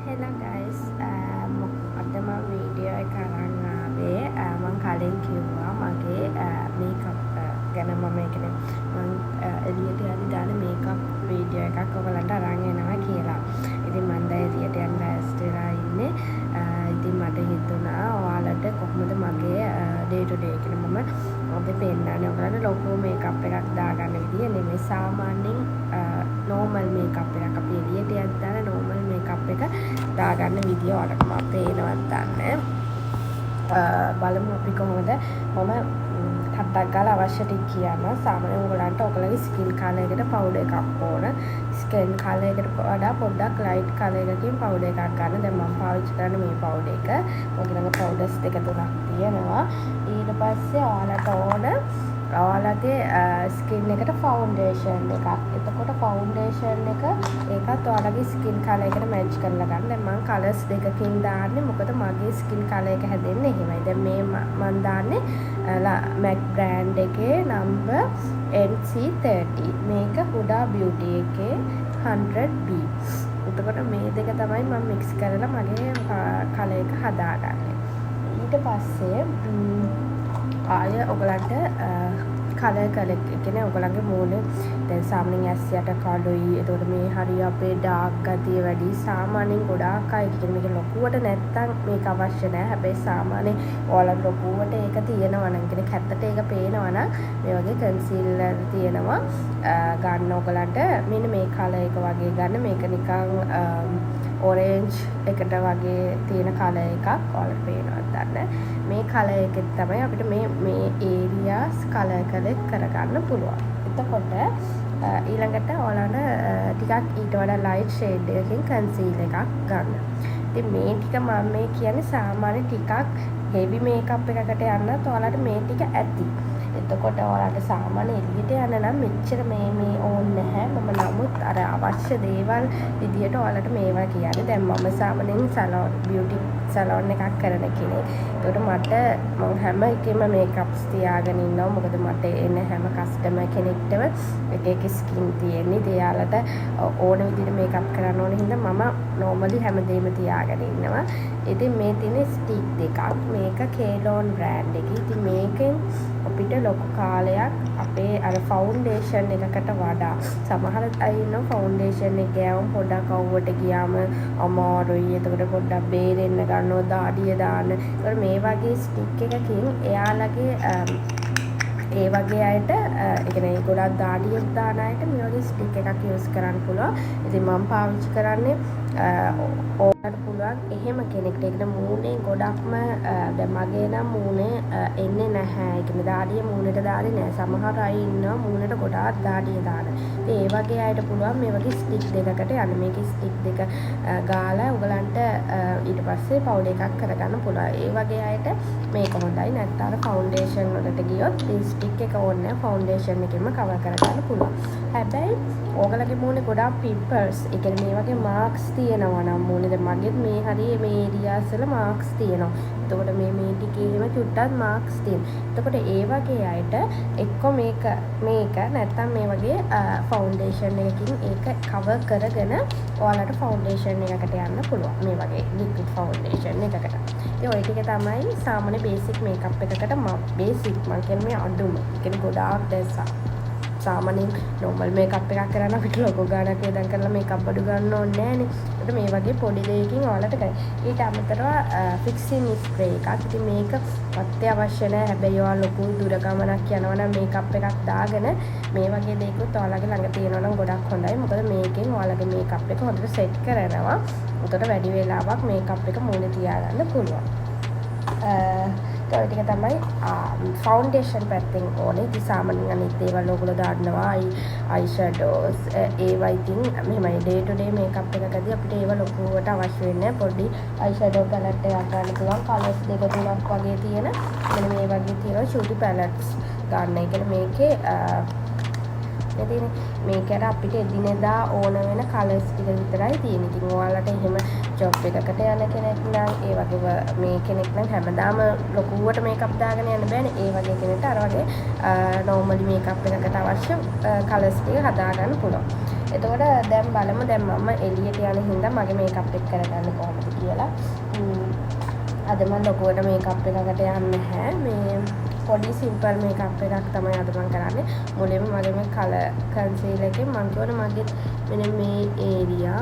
Hello guys, අද මම video එක අරන් ආවේ මම කලින් කිව්වා මගේ මේකප් ගැන මම කියන්නේ මම එළියට යද්දි දාන මේකප් වීඩියෝ එකක් ඔයගලන්ට අරන් එනවා කියලා. ඉතින් මම දැන් එළියට යන්න ලෑස්ති වෙලා ඉන්නේ. ඉතින් මට හිතුණා ඔයාලට කොහොමද මගේ ඩේ ටු ඩේ කියන මම ඔබේ පෙන්නන්නේ ඔයගලන්ට ලොකු මේකප් එකක් දාගන්න විදිය නෙමෙයි සාමාන්‍යයෙන් normal makeup එකක් අපි එළියට යද්දාන normal makeup එක දාගන්න විදිය ඔයාලට මම පේනවත් දන්නේ බලමු අපි කොහොමද මම ටට්ටක් ගාලා අවශ්‍ය ටික කියනවා සාමාන්‍යයෙන් ඔයගලන්ට ඔයගලගේ ස්කින් කලර් එකට පවුඩර් එකක් ඕන ස්කින් කලර් එකට වඩා පොඩ්ඩක් ලයිට් කලර් එකකින් පවුඩර් එකක් ගන්න දැන් මම පාවිච්චි කරන්නේ මේ පවුඩර් එක ඔයගලගේ ළඟ පවුඩර්ස් දෙක තුනක් තියෙනවා ඊට පස්සේ ඔයාලට ඕන ඔයාලගේ ස්කින් එකට ෆවුන්ඩේෂන් එකක්. එතකොට ෆවුන්ඩේෂන් එක ඒකත් ඔයාලගේ ස්කින් කලර් එකට මැච් කරලා ගන්න. දැන් මම කලර්ස් දෙකකින් දාන්නේ මොකද මගේ ස්කින් කලර් එක හැදෙන්නේ එහෙමයි. දැන් මේ මම දාන්නේ MAC brand එකේ number NC30. මේක Huda Beauty එකේ 100B. එතකොට මේ දෙක තමයි මම mix කරලා මගේ කලර් එක හදාගන්නේ. ඊට පස්සේ ආය ඔයගලන්ට කලර් කියන්නේ ඔයගලගේ මූණේ දැන් සාමාන්‍යයෙන් ඇස් යට කළුයි. ඒතකොට මේ හරිය අපේ ඩාර්ක් ගතිය වැඩි. සාමාන්‍යයෙන් ගොඩාක් අය කියන්නේ මේක ලොකුවට නැත්තම් මේක අවශ්‍ය නැහැ. හැබැයි සාමාන්‍යයෙන් ඔයාලට ලොකුවට ඒක තියෙනවා නම් කියන්නේ කැත්තට ඒක පේනවා නම් මේ වගේ කන්සීලර් තියෙනවා ගන්න ඔයගලන්ට මෙන්න මේ කලර් එක වගේ ගන්න. මේක නිකන් ඔරෙන්ජ් එකට වගේ තියෙන කලර් එකක් ඔයාලට පේනවද දන්නේ මේ කලර් එකෙත් තමයි අපිට මේ ඒරියාස් කලර් කලෙක්ට් කරගන්න පුළුවන්. එතකොට ඊළඟට ඔයාලට ටිකක් ඊට වඩා ලයිට් ෂේඩ් එකකින් කන්සීලර් එකක් ගන්න. ඉතින් මේ ටික මම මේ කියන්නේ සාමාන්‍ය ටිකක් හෙවි මේකප් එකකට යන්නත් ඔයාලට මේ ටික ඇති. එතකොට ඔයාලට සාමාන්‍ය එළියට යන්න නම් මෙච්චර මේ ඕනේ නැහැ. මම නමුත් අර අවශ්‍ය දේවල් විදියට ඔයාලට මේවා කියන්නේ. දැන් මම සාමාන්‍යයෙන් සැලෝන් බියුටි සැලෝන් එකක් කරන කෙනෙක්. ඒකට මට මම හැම එකෙම මේකප්ස් තියාගෙන ඉන්නවා. මොකද මට එන හැම කස්ටමර් කෙනෙක්ටම එක එක ස්කින් තියෙන්නේ. එයාලට ඕන විදිහට මේකප් කරන්න ඕන හින්දා මම normally හැමදේම තියාගෙන ඉන්නවා. ඉතින් මේ තියෙන ස්ටික් දෙකක්. මේක Kelon brand එකේ. ඉතින් මේකෙන් අපිට ලොකු කාලයක් අපේ අර ෆවුන්ඩේෂන් එකකට වඩා සමහර අය ඉන්නවා ෆවුන්ඩේෂන් එක ගෑවම පොඩක් අවුවට ගියාම අමාරුයි. එතකොට පොඩ්ඩක් බේරෙන්න ගන්නවා දාඩිය දාන්න. ඒකට මේ වගේ ස්ටික් එකකින් එයාලගේ ඒ වගේ අයට ඒ කියන්නේ ගොඩක් දාඩියක් දාන අයට මේ වගේ ස්ටික් එකක් යූස් කරන්න පුළුවන්. ඉතින් මම පාවිච්චි කරන්නේ ඕකට පුළුවන් එහෙම කෙනෙක්ට ඒකට මූණේ ගොඩක්ම දැන් මගේ නම් මූණේ එන්නේ නැහැ. ඒ කියන්නේ දාඩිය මූණට දාන්නේ නැහැ. සමහර අය ඉන්නවා මූණට ගොඩාක් දාඩිය දාන. ඉතින් ඒ වගේ අයට පුළුවන් මේ වගේ ස්ටික් දෙකකට යන්න. මේකේ ස්ටික් දෙක ගාලා ඔයගලන්ට ඊට පස්සේ පවුඩර් එකක් කරගන්න පුළුවන්. ඒ වගේ අයට මේක හොඳයි. නැත්නම් ෆවුන්ඩේෂන් වලට ගියොත් මේ ස්ටික් එක ඕනේ ෆවුන්ඩේෂන් එකෙන්ම කවර් කරගන්න පුළුවන්. හැබැයි ඔයගලගේ මූණේ ගොඩාක් පිම්පල්ස් ඒ කියන්නේ මේ වගේ මාක්ස් තියෙනවා නම් මූණේ දැන් මගෙත් මේ හරිය මේ ඒරියාස් වල මාක්ස් තියෙනවා. එතකොට මේ ටිකේ එහෙම චුට්ටක් මාක්ස් තියෙනවා. එතකොට ඒ වගේ අයට එක්ක මේක නැත්තම් මේ වගේ ෆවුන්ඩේෂන් එකකින් ඒක කවර් කරගෙන ඔයාලට ෆවුන්ඩේෂන් එකකට යන්න පුළුවන්. මේ වගේ ලික්විඩ් ෆවුන්ඩේෂන් එකකට. ඉතින් ওই ටික තමයි සාමාන්‍ය බේසික් මේකප් එකකට බේසික් මම කියන්නේ මේ අඩුම. ඒ කියන්නේ ගොඩාක් දැස්සා සාමාන්‍යයෙන් normal makeup එකක් කරන්න අපිට ලොකු ගාණක් වේදන් කරලා makeup අඩු ගන්න ඕනේ නැහනේ. ඒකට මේ වගේ පොඩි දෙයකින් ඔයාලට කරයි. ඊට අමතරව fixing spray එකක්. ඉතින් මේක අත්‍යවශ්‍ය නැහැ. හැබැයි ඔයාලා ලොකු දුර ගමනක් යනවා නම් makeup එකක් දාගෙන මේ වගේ දෙයක්ත් ඔයාලගේ ළඟ තියෙනවා නම් ගොඩක් හොඳයි. මොකද මේකෙන් ඔයාලගේ makeup එක හොඳට set කරනවා. උතට වැඩි වෙලාවක් makeup එක මූණේ තියාගන්න පුළුවන්. ඒ ටික තමයි ෆවුන්ඩේෂන් පැත්තෙන් ඕනේ. ඉතින් සාමාන්‍යයෙන් අනිත් දේවල් ඔයගොල්ලෝ දාන්නවා අයි ෂැඩෝස් ඒවා ඉතින් මෙහෙමයි ඩේ ටු ඩේ මේකප් එකකදී අපිට ඒව ලොකුවට අවශ්‍ය වෙන්නේ පොඩි අයි ෂැඩෝ පැලට් එකක් ගන්න පුළුවන්. කලර්ස් දෙක තුනක් වගේ තියෙන මෙන්න මේ වගේ තියෙනවා ෂූටි පැලට්ස් ගන්න. ඒ කියන්නේ මේකේ මේකට අපිට එදිනෙදා ඕන වෙන කලර්ස් ටික විතරයි තියෙන්නේ. ඉතින් ඔයාලට එහෙම ජොබ් එකකට යන කෙනෙක් නම් ඒ වගේ මේ කෙනෙක් නම් හැමදාම ලොකුවට මේකප් දාගෙන යන්න බෑනේ. ඒ වගේ කෙනෙක්ට අර වගේ normally මේකප් එකකට අවශ්‍ය කලර්ස් ටික හදා ගන්න පුළුවන්. එතකොට දැන් බලමු දැන් මම එළියට යන හින්දා මගේ මේකප් එක කරගන්න කොහොමද කියලා. අද මම ලොකුවට මේකප් එකකට යන්නේ නැහැ. මේ පොඩි සිම්පල් මේකප් එකක් තමයි අද මම කරන්නේ. මුලින්ම මගේ මේ කලර් කන්සීලර් එකෙන් මම කියවන මගේ මෙන්න මේ ඒරියා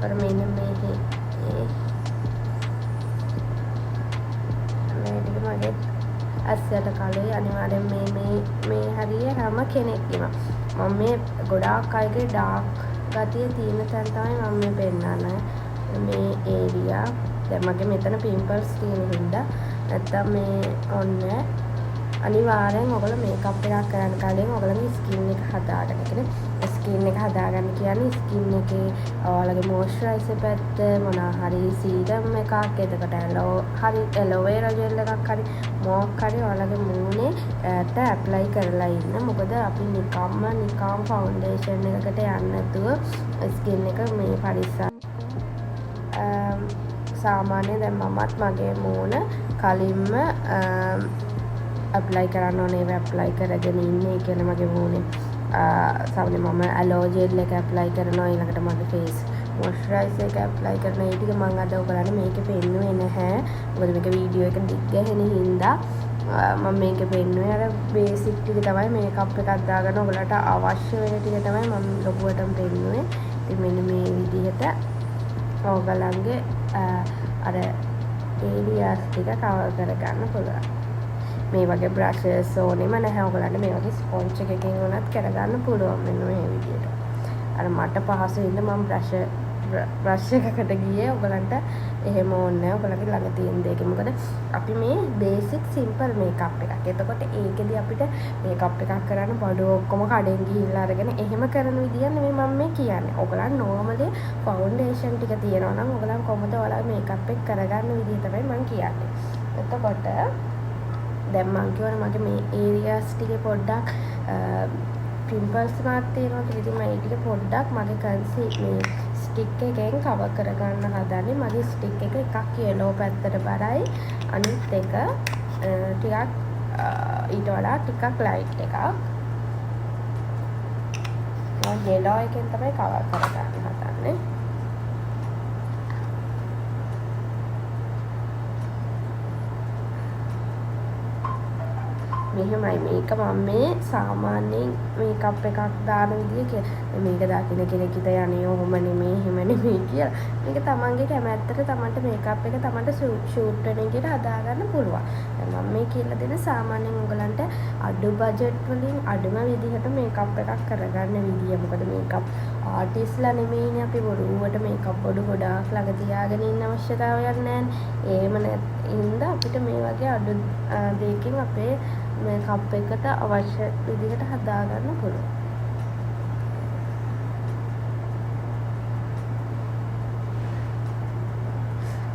අර මෙන්න මේ ටික මගේ ඇස්සට කලේ අනිවාර්යෙන් මේ හරිය හැම කෙනෙක්ගේම මම මේ ගොඩාක් අයගේ ඩාර්ක් ගතිය තියෙන තැන තමයි මම මේ පෙන්නන්නේ. මේ ඒරියා දැන් මගේ මෙතන පිම්පල්ස් තියෙන හින්දා නැත්තම් මේ ඔන්න අනිවාර්යෙන් ඔයගොල්ලෝ මේකප් එකක් කරන්න කලින් ඔයගොල්ලෝගේ ස්කින් එක හදාගන්න. කියන්නේ ස්කින් එක හදාගන්න කියන්නේ ස්කින් එකේ ඔයාලගේ මොයිස්චරයිසර් පැත්ත මොනවා හරි සීරම් එකක් එතකොට හරි ඇලෝවෙරා ජෙල් එකක් හරි මොකක් හරි ඔයාලගේ මූණේට ඇප්ලයි කරලා ඉන්න. මොකද අපි නිකම් ෆවුන්ඩේෂන් එකකට යන්නේ නැතුව ස්කින් එක මේ පරිස්සම් සාමාන්‍ය දැන් මමත් මගේ මූණ කලින්ම ඇප්ලයි කරන්න ඕනේ. ඒව ඇප්ලයි කරගෙන ඉන්නේ කියලා මගේ මූණේ සාමාන්‍ය මම ඇලෝ ජෙල් එක ඇප්ලයි කරනවා. ඊළඟට මගේ ෆේස් මොයිස්චරයිසර් එක ඇප්ලයි කරන ඒ ටික මම අද ඔයගලන්ට මේකේ පෙන්නුවේ නැහැ. මොකද මේක වීඩියෝ එක දිග ගැහෙන හින්දා මම මේක පෙන්නුවේ අර බේසික් ටික තමයි මේකප් එකක් දාගන්න ඔයගලට අවශ්‍ය වෙන ටික තමයි මම ලොකුවටම පෙන්නුවේ. ඉතින් මෙන්න මේ විදිහට ඔයගලන්ගේ අර ඒරියාස් ටික කවර් කරගන්න පුළුවන්. මේ වගේ බ්‍රෂස් ඕනෙම නැහැ. ඔයගලන්ට මේ වගේ ස්පොන්ජ් එකකින් උනත් කරගන්න පුළුවන් මෙන්න මේ විදිහට. අර මට පහසු වෙන්න මම බ්‍රෂ් එකකට ගියේ. ඔයගලන්ට එහෙම ඕනේ නැහැ. ඔයගලගේ ළඟ තියෙන දෙයකින්. මොකද අපි මේ බේසික් සිම්පල් මේකප් එකක්. එතකොට ඒකෙදි අපිට මේකප් එකක් කරන්න බඩු ඔක්කොම කඩෙන් ගිහිල්ලා අරගෙන එහෙම කරන විදිය නෙමෙයි මම මේ කියන්නේ. ඔයගලන් නෝමලි ෆවුන්ඩේෂන් ටික තියනවා නම් ඔයගලන් කොහොමද ඔයාලා මේකප් එක කරගන්න විදිය තමයි මම කියන්නේ. එතකොට දැන් මම කියවනේ මගේ මේ ඒරියාස් ටික පොඩ්ඩක් පිම්පල්ස් මාත් තියෙනවා කියලා. ඉතින් මම ඒ ටික පොඩ්ඩක් මගේ මේ ස්ටික් එකෙන් කවර් කරගන්න හදන්නේ. මගේ ස්ටික් එක එකක් යෙලෝ පැත්තට බරයි. අනිත් එක ටිකක් ඊට වඩා ටිකක් ලයිට් එකක්. මම යෙලෝ එකෙන් තමයි කවර් කරගන්න හදන්නේ. මෙහෙමයි මේක මම මේ සාමාන්‍යයෙන් මේකප් එකක් දාන විදිය මේක දකින්න කෙනෙක් හිත යන්නේ ඔහොම නෙමෙයි එහෙම නෙමෙයි කියලා. මේක තමන්ගේ කැමැත්තට තමන්ට මේකප් එක තමන්ට ෂූට් වෙන විදියට හදාගන්න පුළුවන්. දැන් මම මේ කියලා දෙන සාමාන්‍යයෙන් උගලන්ට අඩු බජට් වලින් අඩුම විදිහට මේකප් එකක් කරගන්න විදිය. මොකද මේකප් ආටිස්ලා නෙමෙයිනේ අපි බොරුවට මේකප් බොඩු ගොඩාක් ළඟ තියාගෙන ඉන්න අවශ්‍යතාවයක් නැහැ. ඒම නැත්නම් අපිට මේ වගේ අඩු දෙයකින් අපේ මේකප් එකට අවශ්‍ය විදිහට හදාගන්න පුළුවන්.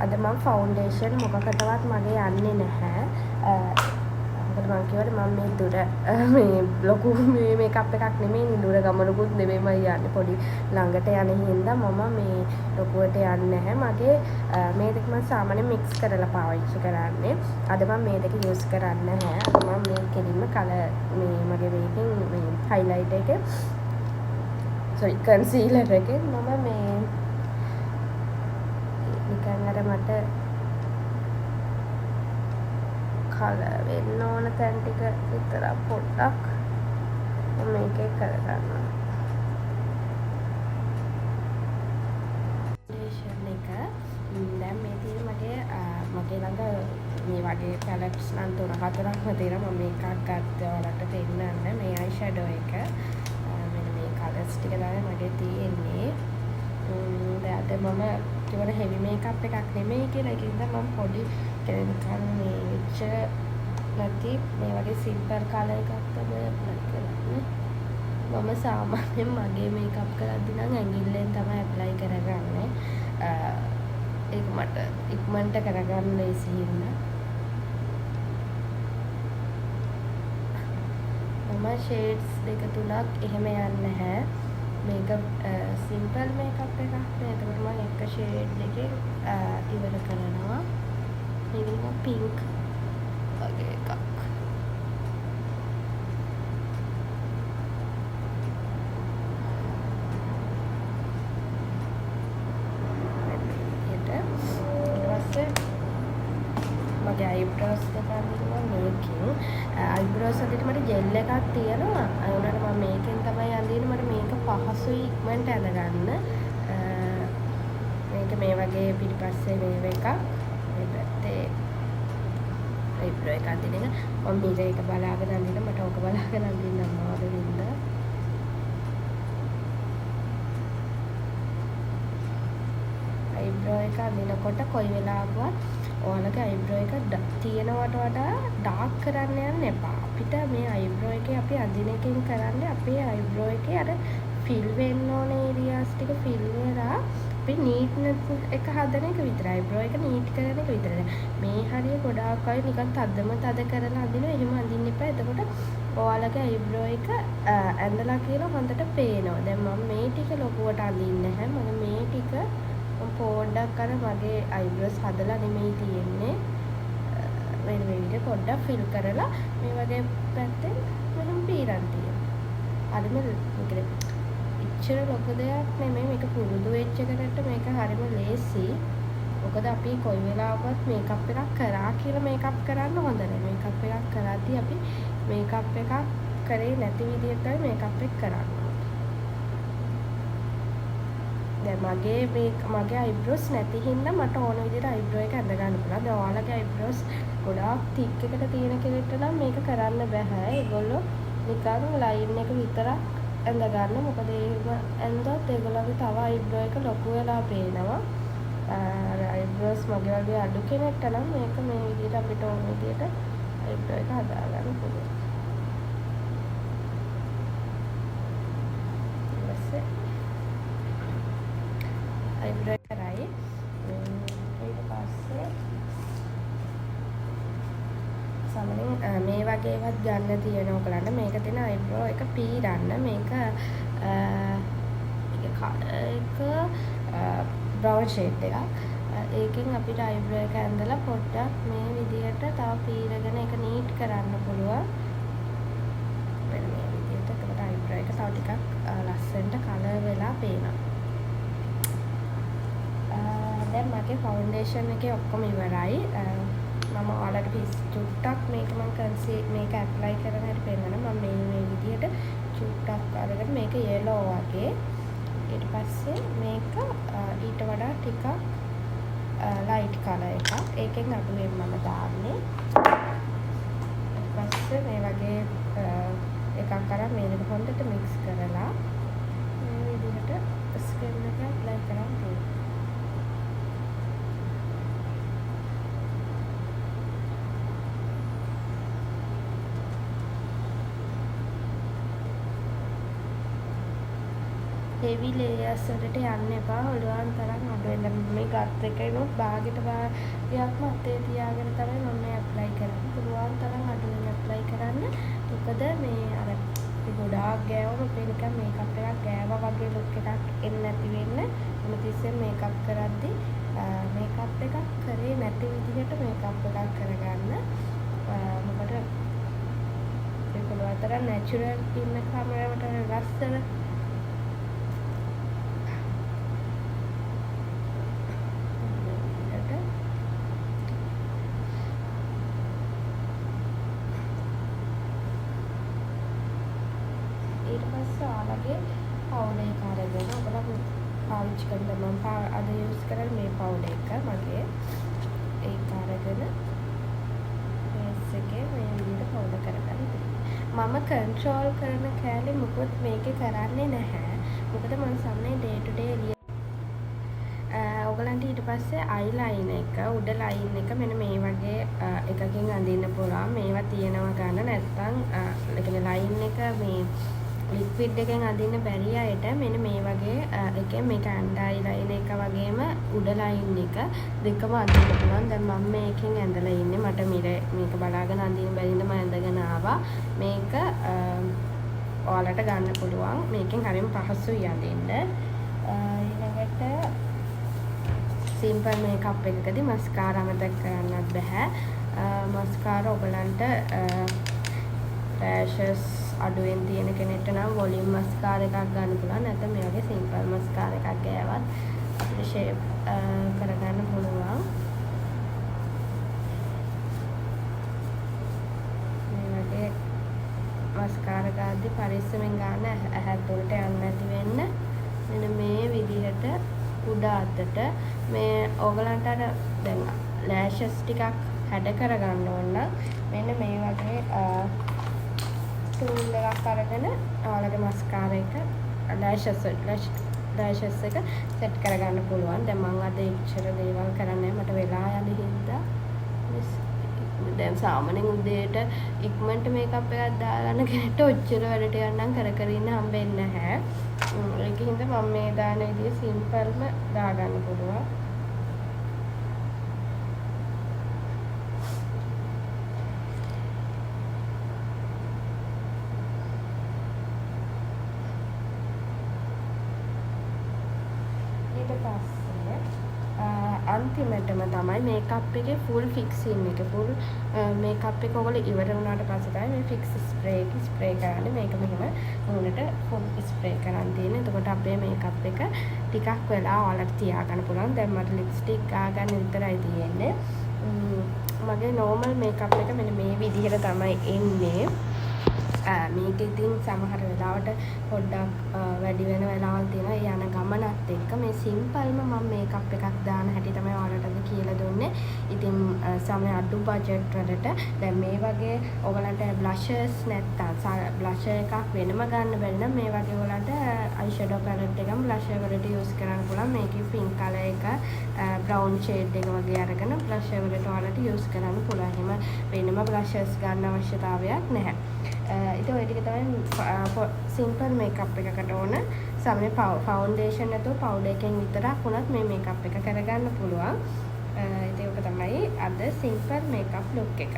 අද මම ෆවුන්ඩේෂන් මොකකටවත් මගේ යන්නේ නැහැ. මොකද මම කියවනේ මම මේ දුර මේ ලොකු මේ මේකප් එකක් නෙමෙයි දුර ගමනකුත් නෙමෙයි මම යන්නේ පොඩි ළඟට යන හින්දා මම මේ ලොකුවට යන්නේ නැහැ. මගේ මේ දෙක මම සාමාන්‍යයෙන් මික්ස් කරලා පාවිච්චි කරන්නේ. අද මම මේ දෙක යූස් කරන්නේ නැහැ. අද මම මේ කෙලින්ම කලර් මේ මගේ මේකෙන් මේ හයිලයිට් එකේ කන්සීලර් එකෙන් මම මේ නිකන් අර මට කලර් වෙන්න ඕන තැන් ටික විතර පොඩ්ඩක් මේකේ කරගන්නවා. ෆවුන්ඩේෂන් එක දැන් මේ තියෙන මගේ ළඟ මේ වගේ පැලට්ස් නම් 3-4ක්ම තියෙනවා. මම මේකක් ගත්තා ඔයාලට පෙන්නන්න. මේ අයි ෂැඩෝ එක මෙන්න මේ කලර්ස් ටික තමයි මගේ තියෙන්නේ. දැන් මම කියන හෙවි මේකප් එකක් නෙමෙයි කියලා ඒකින්ද මම පොඩි නිකන් මේ වෙච්ච නැති මේ වගේ සිම්පල් කලර් එකක් තමයි ඇප්ලයි කරන්නේ. මම සාමාන්‍යයෙන් මගේ මේකප් කරද්දී නම් ඇඟිල්ලෙන් තමයි ඇප්ලයි කරගන්නේ. ඒක මට ඉක්මනට කරගන්න ලේසි හින්දා මම ෂේඩ්ස් දෙක තුනක් එහෙම යන්නේ නැහැ. මේක සිම්පල් මේකප් එකක් නේ. එතකොට මම එක ෂේඩ් එකකින් ඉවර කරනවා. මේක නිකන් පින්ක් වගේ එකක්. අයිබ්‍රෝස් දෙක අඳිනවා මේකෙන්. අයිබ්‍රෝස් අඳින්න මට ජෙල් එකක් තියෙනවා. ඒ වුණාට මම මේකෙන් තමයි අඳින්නේ. මට මේක පහසුයි ඉක්මනට ඇඳගන්න. මේක මේ වගේ පිටිපස්සේ මේව එකක්. මේ පැත්තේ අයිබ්‍රෝ එක අඳින එක. මම මේක බලාගෙන අඳින්න මට ඕක බලාගෙන අඳින්න අමාරු වෙනවා. අයිබ්‍රෝ එක අඳිනකොට කොයි වෙලාවකවත් ඔයාලගේ අයිබ්‍රෝ එක තියෙනවට වඩා ඩාර්ක් කරන්න යන්න එපා. අපිට මේ අයිබ්‍රෝ එකේ අපි අඳින එකෙන් කරන්නේ අපේ අයිබ්‍රෝ එකේ අර ෆිල් වෙන්න ඕන ඒරියාස් ටික ෆිල් වෙලා අපි නීට්නස් එක හදන එක විතරයි. අයිබ්‍රෝ එක නීට් කරන එක විතරයි. මේ හරිය ගොඩාක් අය නිකන් තද කරලා අඳිනවා. එහෙම අඳින්න එපා. එතකොට ඔයාලගේ අයිබ්‍රෝ එක ඇඳලා කියලා හොඳට පේනවා. දැන් මම මේ ටික ලොකුවට අඳින්නේ නැහැ. මම මේ ටික පොඩ්ඩක් අර මගේ අයිබ්‍රෝස් හදලා නෙමෙයි තියෙන්නේ. මේ විදිහට පොඩ්ඩක් ෆිල් කරලා මේ වගේ පැත්තෙන් මෙහෙම පීරන් තියෙනවා. හරිම ඉච්චර ලොකු දෙයක් නෙමෙයි. මේක පුරුදු වෙච්ච කෙනෙක්ට මේක හරිම ලේසි. මොකද අපි කොයි වෙලාවකවත් මේකප් එකක් කරා කියලා මේකප් කරන්න හොඳ නැහැ. මේකප් එකක් කරද්දී අපි මේකප් එකක් කරේ නැති විදිහට තමයි මේකප් එක කරන්නේ. දැන් මගේ අයිබ්‍රෝස් නැති හින්දා මට ඕන විදිහට අයිබ්‍රෝ එක ඇඳ ගන්න පුළුවන්. දැන් ඔයාලගේ අයිබ්‍රෝස් ගොඩාක් තික් එකට තියෙන කෙනෙක්ට නම් මේක කරන්න බෑ. ඒගොල්ලෝ නිකන් ලයින් එක විතරක් ඇඳ ගන්න. මොකද එහෙම ඇඳුවත් ඒගොල්ලෝගේ තව අයිබ්‍රෝ එක ලොකු වෙලා පේනවා. අයිබ්‍රෝස් මගේ වගේ අඩු කෙනෙක්ට නම් මේක මේ විදිහට අපිට ඕන විදිහට අයිබ්‍රෝ එක හදා ගන්න පුළුවන්. අයිබ්‍රෝ කරයි. ඊට පස්සේ සමලින් මේ වගේවත් ගන්න තියෙන ඔයගලන්ට මේක තියෙන අයිබ්‍රෝ එක පීරන්න. මේක බ්‍රවුන් ෂේඩ් එකක්. ඒකෙන් අපිට අයිබ්‍රෝ එක ඇඳලා පොඩ්ඩක් මේ විදිහට තව පීරගෙන ඒක නීට් කරන්න පුළුවන්. මේ විදිහට එතකොට අයිබ්‍රෝ එක තව ටිකක් ලස්සනට කලර් වෙලා පේනවා. දැන් මගේ ෆවුන්ඩේෂන් එකේ ඔක්කොම ඉවරයි. මම ඔයාලට චුට්ටක් මේක මේක ඇප්ලයි කරන හැටි පෙන්නන්න. මම මේ විදිහට චුට්ටක් අරගෙන මේක yellow වගේ. ඊට පස්සේ මේක ඊට වඩා ටිකක් ලයිට් කලර් එකක්. ඒකෙන් අඩුවෙන් මම දාන්නේ. ඊට පස්සේ මේ වගේ එකක් අරන් මේක හොඳට මික්ස් කරලා මේ විදිහට ස්කින් එක ඇප්ලයි කරන් තියෙනවා. heavy layers වලට යන්න එපා. හොළුවන් තරම් අඩු වෙන මේ ගත් එකේනොත් බාගෙට භාගයක්ම අතේ තියාගෙන තමයි මම මේ ඇප්ලයි කරන්නේ. පුළුවන් තරම් අඩු වෙන ඇප්ලයි කරන්න. මොකද මේ අර ගොඩාක් ගෑවම අපේ නිකන් මේකප් එකක් ගෑවා වගේ ලුක් එකක් එන්නේ නැති වෙන්න. මොකද මේකප් කරද්දී මේකප් එකක් කරේ නැති විදිහට මේකප් එකක් කරගන්න. මොකද ඒක පුළුවන් තරම් නැචරල් ඉන්න කැමරාවට ලස්සන ඔයාලගේ පවුඩර් එක අරගෙන ඔයාලා පාවිච්චි කරන මම අද යූස් කරන්නේ මේ පවුඩර් එක මගේ ඒක අරගෙන ෆේස් එකේ මේ විදිහට පවුඩර් කරගන්න. මම කන්ට්‍රෝල් කරන කැලේ මොකොත් මේකේ කරන්නේ නැහැ. මොකද මම සම්මේ ඩේ ටු ඩේ ඔයගලන්ට ඊට පස්සේ අයිලයින් එක උඩ ලයින් එක මෙන්න මේ වගේ එකකින් අඳින්න පුළුවන්. මේවා තියෙනවා ගන්න නැත්නම් ඒ කියන්නේ ලයින් එක මේ ලික්විඩ් එකෙන් අඳින්න බැරි අයට මෙන්න මේ වගේ එකෙන් මේක ඇන්ඩයි ලයින් එක වගේම උඩ ලයින් එක දෙකම අඳින්න පුළුවන්. දැන් මම මේකෙන් ඇඳලා ඉන්නේ. මට මේක බලාගෙන අඳින්න බැරි හින්දා මම ඇඳගෙන ආවා. මේක ඔයාලට ගන්න පුළුවන්. මේකෙන් හරියම පහසුයි අඳින්න. ඊළඟට සිම්පල් මේකප් එකකදී මස්කාරා මතක් කරන්නත් බෑ. මස්කාරා ඔයගලන්ට lashes අඩුවෙන් තියෙන කෙනෙක්ට නම් වොලියුම් මස්කාරා එකක් ගන්න පුළුවන්. නැත්නම් මේ වගේ සිම්පල් මස්කාරා එකක් ගෑවත් අපිට ෂේප් කරගන්න පුළුවන්. මස්කාරා ගාද්දි පරිස්සමෙන් ගන්න ඇහත් උඩට යන්නේ නැති වෙන්න. මෙන්න මේ විදිහට උඩ අතට මේ ඕගලන්ට අර දැන් ලෑෂස් ටිකක් හැඩ කරගන්න ඕන නම් මෙන්න මේ වගේ ටූල් එකක් අරගෙන ඔයාලගේ මස්කාරා එක ලෑෂස් එක සෙට් කරගන්න පුළුවන්. දැන් මම අද ඉච්චර දේවල් කරන්නේ මට වෙලා යන හින්දා දැන් සාමාන්‍යයෙන් උදේට ඉක්මනට මේකප් එකක් දාගන්න කෙනෙක්ට ඔච්චර වැඩ ටිකක් නම් කර ඉන්න හම්බෙන්නේ නැහැ. ඒකින්ද මම මේ දාන විදිය සිම්පල්ම දාගන්න පුළුවන්. ඊට පස්සේ අන්තිමටම තමයි මේකප් එකේ ෆුල් ෆික්සින් එක ෆුල් මේකප් එක ඔයගොල්ලෝ ඉවර වුණාට පස්සේ තමයි මේ ෆික්ස් ස්ප්‍රේ කරන්නේ. මේක මෙහෙම මුණට ෆුල් ස්ප්‍රේ කරන් තියෙන. එතකොට අපේ මේකප් එක ටිකක් වෙලා ඔයාලට තියාගන්න පුළුවන්. දැන් මට ලිප්ස්ටික් ගාගන්න විතරයි තියෙන්නේ. මගේ නෝමල් මේකප් එක මෙන්න මේ විදිහට තමයි එන්නේ. මේක ඉතින් සමහර වෙලාවට පොඩ්ඩක් වැඩි වෙන වෙලාවල් තියෙනවා. ඒ යන ගමනත් එක්ක මේ සිම්පල්ම මම මේකප් එකක් දාන හැටි තමයි ඔයාලට අද කියලා දුන්නේ. ඉතින් සමහර අඩු බජට් වලට දැන් මේ වගේ ඔයගලන්ට බ්ලෂර්ස් නැත්තම් බ්ලෂර් එකක් වෙනම ගන්න බැරි නම් මේ වගේ ඔයගලන්ට අයිෂැඩෝ පැලට් එකම බ්ලෂර් වලට යූස් කරන්න පුළුවන්. මේකේ පින්ක් කලර් එක බ්‍රවුන් ෂේඩ් එක වගේ අරගෙන බ්ලෂර් වලට ඔයාලට යූස් කරන්න පුළුවන්. එහෙම වෙනම බ්ලෂර්ස් ගන්න අවශ්‍යතාවයක් නැහැ. ඉතින් ඔය ටික තමයි සිම්පල් මේකප් එකකට ඕන. සමහර ෆවුන්ඩේෂන් නැතුව පවුඩර් එකෙන් විතරක් වුණත් මේ මේකප් එක කරගන්න පුළුවන්. ඉතින් ඔක තමයි අද සිම්පල් මේකප් ලුක් එක.